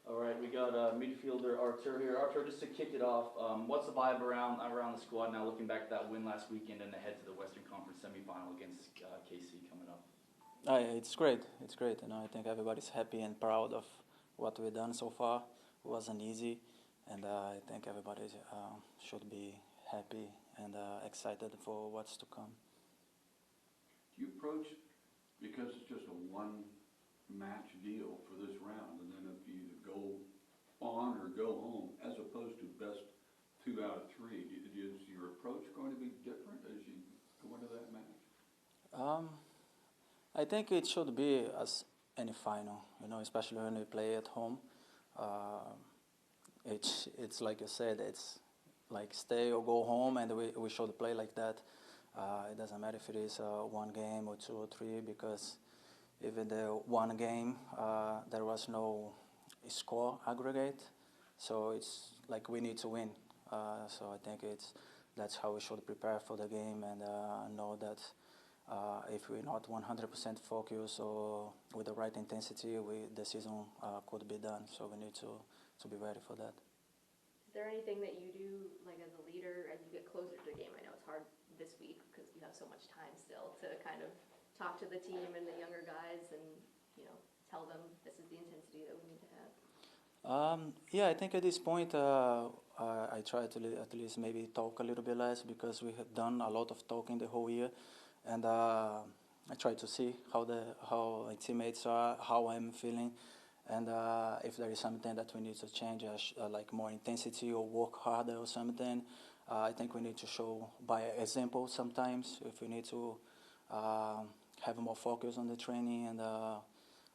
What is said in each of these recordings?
All right, we got midfielder Artur here. Artur, just to kick it off, what's the vibe around the squad now? Looking back at that win last weekend and ahead to the Western Conference semifinal against KC coming up. It's great. It's great. I think everybody's happy and proud of what we've done so far. It wasn't easy, and I think everybody should be happy and excited for what's to come. Do you approach, because it's just a one-match deal for this round, and then if you either go on or go home, as opposed to best 2 out of 3, is your approach going to be different as you go into that match? I think it should be as any final, especially when we play at home. It's like you said, it's like stay or go home, and we should play like that. It doesn't matter if it is 1 game or 2 or 3, because even the 1 game there was no score aggregate, so it's like we need to win. So I think that's how we should prepare for the game, and know that if we're not 100% focused or with the right intensity, the season could be done. So we need to be ready for that. Is there anything that you do, like as a leader, as you get closer to the game? I know it's hard this week because you have so much time still to kind of talk to the team and the younger guys and tell them this is the intensity that we need to have. Yeah, I think at this point I try to at least maybe talk a little bit less, because we have done a lot of talking the whole year, and I try to see how my teammates are, how I'm feeling, and if there is something that we need to change, like more intensity or work harder or something. I think we need to show by example sometimes, if we need to have more focus on the training, and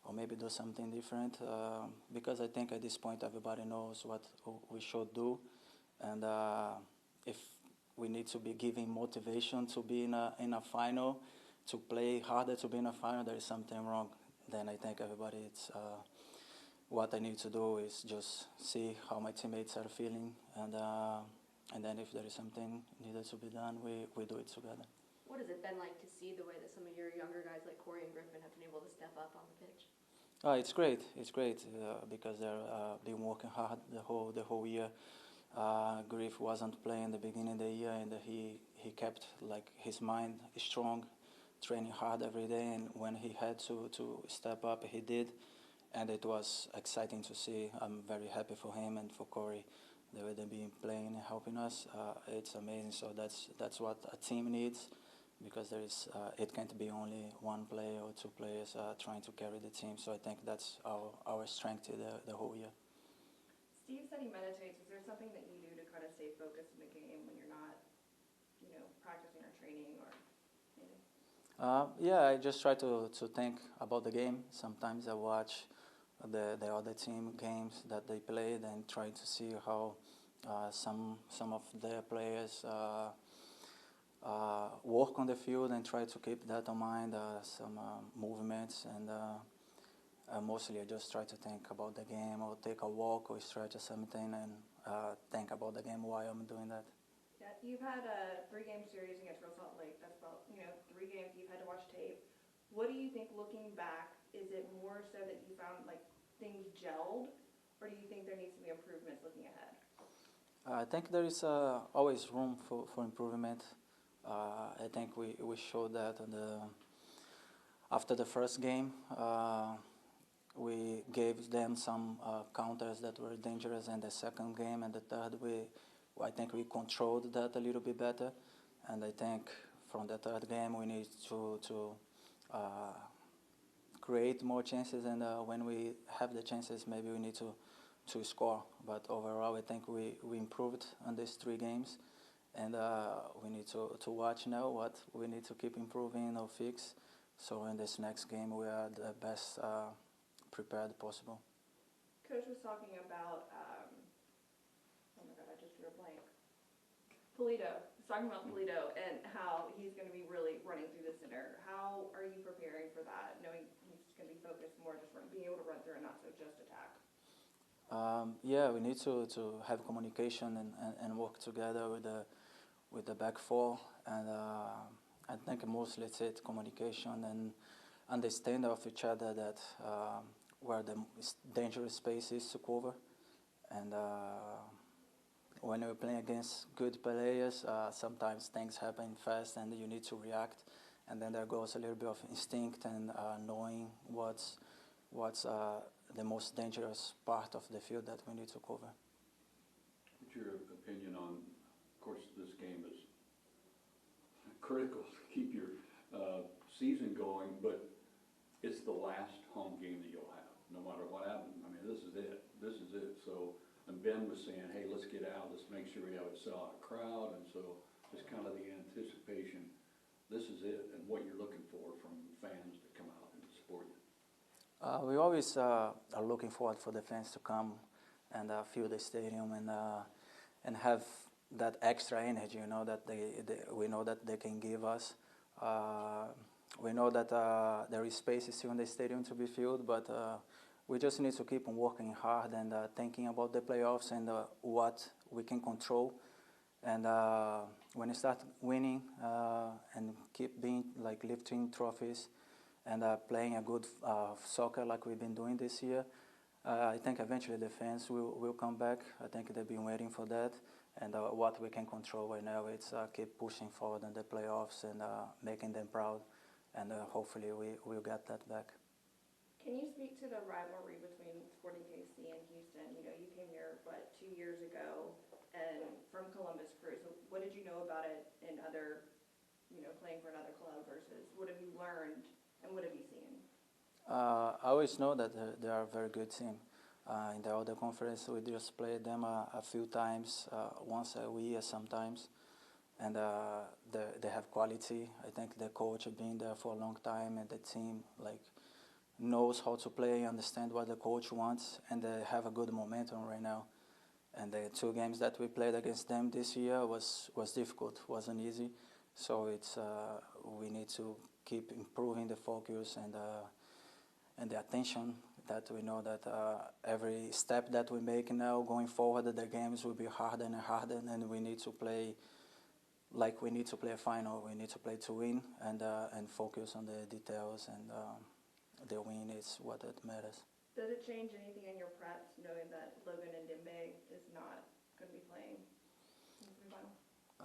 or maybe do something different, because I think at this point everybody knows what we should do, and if we need to be giving motivation to be in a final, to play harder to be in a final, there is something wrong. Then I think everybody, what I need to do is just see how my teammates are feeling, and then if there is something needed to be done, we do it together. What has it been like to see the way that some of your younger guys like Corey and Griffin have been able to step up on the pitch? It's great. It's great because they're been working hard the whole year. Griff wasn't playing the beginning of the year, and he kept like his mind strong, training hard every day, and when he had to step up, he did, and it was exciting to see. I'm very happy for him and for Corey, the way they've been playing and helping us. It's amazing. So that's what a team needs, because it can't be only 1 player or 2 players trying to carry the team. So I think that's our strength the whole year. Steve said he meditates. Is there something that you do to kind of stay focused in the game when you're not, practicing or training or anything? Yeah, I just try to think about the game. Sometimes I watch the other team games that they played and try to see how some of their players work on the field, and try to keep that in mind, some movements, and mostly I just try to think about the game, or take a walk or stretch or something, and think about the game while I'm doing that. Yeah, you've had a 3-game series against Real Salt Lake. That's about 3 games you've had to watch tape. What do you think, looking back, is it more so that you found like things gelled, or do you think there needs to be improvements looking ahead? I think there is always room for improvement. I think we showed that after the first game. We gave them some counters that were dangerous in the second game, and the third I think we controlled that a little bit better. And I think from the third game we need to create more chances, and when we have the chances, maybe we need to score. But overall, I think we improved on these 3 games, and we need to watch now what we need to keep improving or fix. So in this next game, we are the best prepared possible. Coach was talking about, oh my God, I just drew a blank. Polito. He's talking about Polito and how he's going to be really running through the center. How are you preparing for that, knowing he's going to be focused more just being able to run through and not so just attack? Yeah, we need to have communication and work together with the back 4, and I think mostly it's communication and understanding of each other, that where the dangerous space is to cover. And when we're playing against good players, sometimes things happen fast and you need to react. And then there goes a little bit of instinct and knowing what's the most dangerous part of the field that we need to cover. What's your opinion on, of course, this game is critical to keep your season going, but it's the last home game that you'll have, no matter what happens. I mean, this is it. This is it. So, and Ben was saying, hey, let's get out. Let's make sure we have a sell-out crowd. And so just kind of the anticipation, this is it, and what you're looking for from fans to come out and support you. We always are looking forward for the fans to come and fill the stadium and have that extra energy, you know, that we know that they can give us. We know that there is space still in the stadium to be filled, but we just need to keep on working hard and thinking about the playoffs and what we can control. And when you start winning and keep being like lifting trophies and playing a good soccer like we've been doing this year, I think eventually the fans will come back. I think they've been waiting for that. And what we can control right now is keep pushing forward in the playoffs and making them proud. And hopefully we'll get that back. Can you speak to the rivalry between Sporting KC and Houston? You know, you came here, 2 years ago, and from Columbus Crew. So what did you know about it in other, playing for another club versus what have you learned and what have you seen? I always know that they are a very good team. In the other conference, we just played them a few times, once a year sometimes. And they have quality. I think the coach has been there for a long time, and the team knows how to play, understand what the coach wants, and they have a good momentum right now. And the 2 games that we played against them this year was difficult, wasn't easy. So we need to keep improving the focus and the attention. That we know that every step that we make now going forward, the games will be harder and harder, and we need to play like we need to play a final. We need to play to win and focus on the details, and the win is what it matters. Does it change anything in your preps knowing that Logan and Dembe is not going to be playing in the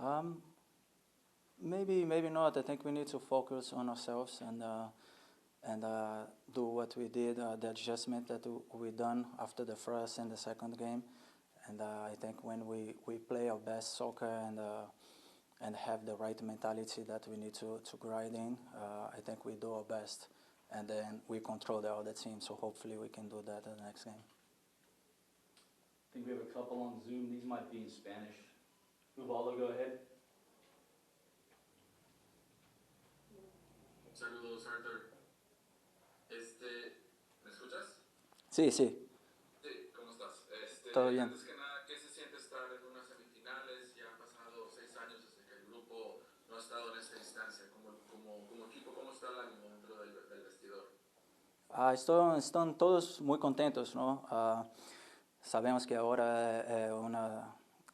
semifinal? Maybe not. I think we need to focus on ourselves and do what we did, the adjustment that we done after the first and the second game. And I think when we play our best soccer and have the right mentality that we need to grind in, I think we do our best. And then we control the other team, so hopefully we can do that in the next game. I think we have a couple on Zoom. These might be in Spanish. Ubaldo, go ahead. Saludos, Artur. ¿Me escuchas? Sí. Sí, ¿cómo estás? Todo bien. Antes que nada, ¿qué se siente estar en unas semifinales? Ya han pasado 6 años desde que el grupo no ha estado en esta instancia. Como equipo, ¿cómo está el ánimo dentro del vestidor? Están todos muy contentos, ¿no? Sabemos que ahora es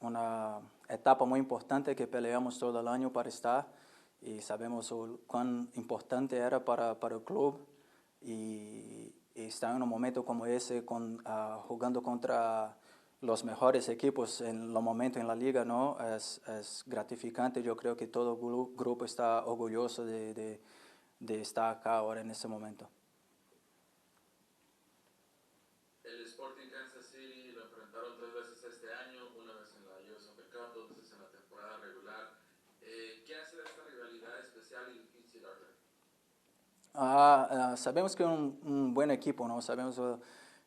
una etapa muy importante que peleamos todo el año para estar, y sabemos cuán importante era para el club, y estar en un momento como ese jugando contra los mejores equipos en los momentos en la liga, ¿no? Es gratificante. Yo creo que todo el grupo está orgulloso de estar acá ahora en ese momento. El Sporting Kansas City lo enfrentaron 3 veces este año, una vez en la US Open Cup, 2 veces en la temporada regular. ¿Qué hace de esta rivalidad especial y difícil, Artur? Sabemos que es un buen equipo, ¿no? Sabemos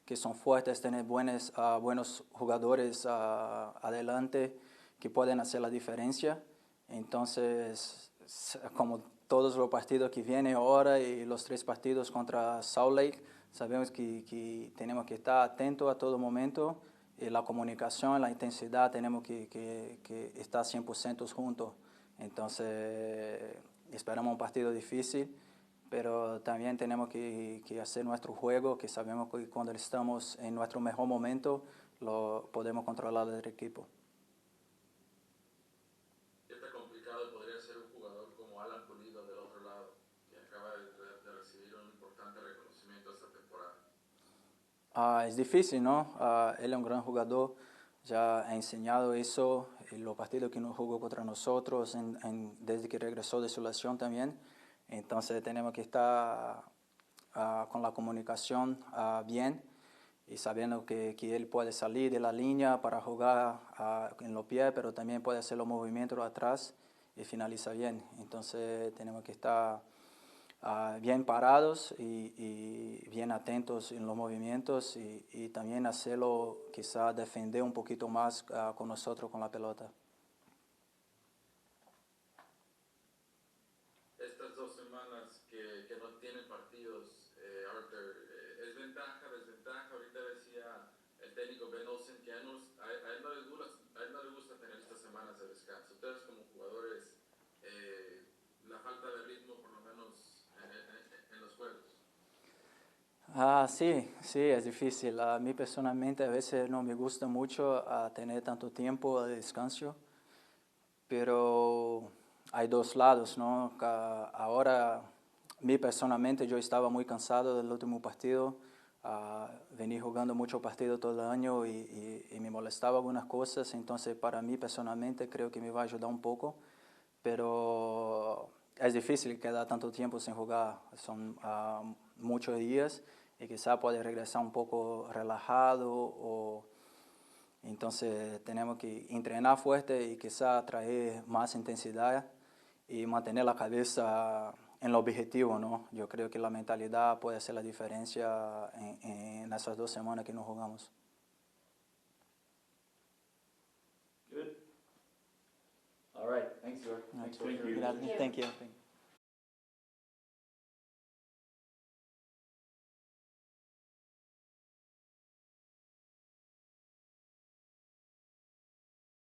que son fuertes, tienen buenos jugadores adelante que pueden hacer la diferencia. Entonces, como todos los partidos que vienen ahora y los 3 partidos contra Salt Lake, sabemos que tenemos que estar atentos a todo momento, y la comunicación, la intensidad, tenemos que estar 100% juntos. Entonces, esperamos un partido difícil, pero también tenemos que hacer nuestro juego, que sabemos que cuando estamos en nuestro mejor momento, lo podemos controlar el equipo. ¿Qué tan complicado podría ser un jugador como Alan Pulido del otro lado, que acaba de recibir un importante reconocimiento esta temporada? Es difícil, ¿no? Él es un gran jugador, ya ha enseñado eso en los partidos que no jugó contra nosotros, desde que regresó de su lesión también. Entonces tenemos que estar con la comunicación bien y sabiendo que él puede salir de la línea para jugar en los pies, pero también puede hacer los movimientos atrás y finaliza bien. Entonces tenemos que estar bien parados y bien atentos en los movimientos y también hacerlo, quizá defender un poquito más con nosotros con la pelota. Estas 2 semanas que no tienen partidos, Arthur, ¿es ventaja, desventaja? Ahorita decía el técnico Ben Olsen que a él no le gusta tener estas semanas de descanso. Ustedes como jugadores, la falta de ritmo por lo menos en los juegos. Sí, es difícil. A mí personalmente a veces no me gusta mucho tener tanto tiempo de descanso, pero hay dos lados, ¿no? Ahora, mí personalmente yo estaba muy cansado del último partido, vení jugando mucho partido todo el año y me molestaba algunas cosas, entonces para mí personalmente creo que me va a ayudar un poco, pero es difícil quedar tanto tiempo sin jugar, son muchos días y quizá puede regresar un poco relajado entonces tenemos que entrenar fuerte y quizá traer más intensidad y mantener la cabeza en el objetivo, ¿no? Yo creo que la mentalidad puede hacer la diferencia en esas 2 semanas que no jugamos. Good. All right, thanks, sir. Thanks for Thank you. Gracias. Thank you.